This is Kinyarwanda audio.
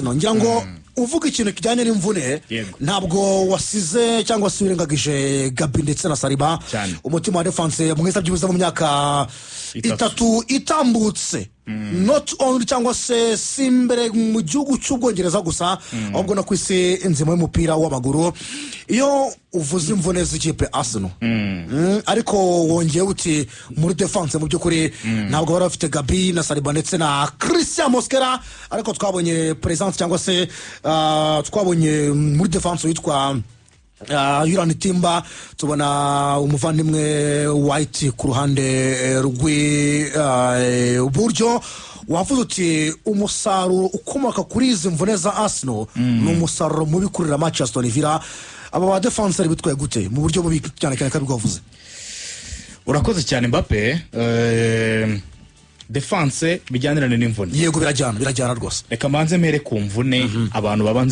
Arsenal ngira ngo uvuga ikintu kijyanye n'imvune ntabwo wasize cyangwa se urengagije Gabi ndetse na Saliba umutima wa defense mwiza byubuza mu myaka itatu itambutse not only cyangwa se simbere mu gihugu cy'Ubwongereza gusa ahubwo no kwisi inzimo y'umupira w'amaguru iyo uvuze imvune z'ikipe Arsenal ariko wongeye uti muri defense mu byukuri ntabwo bari bafite Gabi na Saliba ndetse na Christian Mosquera ariko twabonye presence cyangwa se twabonye muri defense witwa Yurani Timba tubona umuvandimwe White ku ruhande rw'iburyo wavuze uti umusaruro ukomoka kuri izi mvune za Arsenal n'umusaruro mubi kurira Manchester Villa aba ba defenseur bitwaye gute mu buryo bubi cyane cyane kabigwavuze. Urakoze cyane Mbappe defense bijyanirane n'imvune yego birajyana rwose reka manze mere ku mvune abantu babanze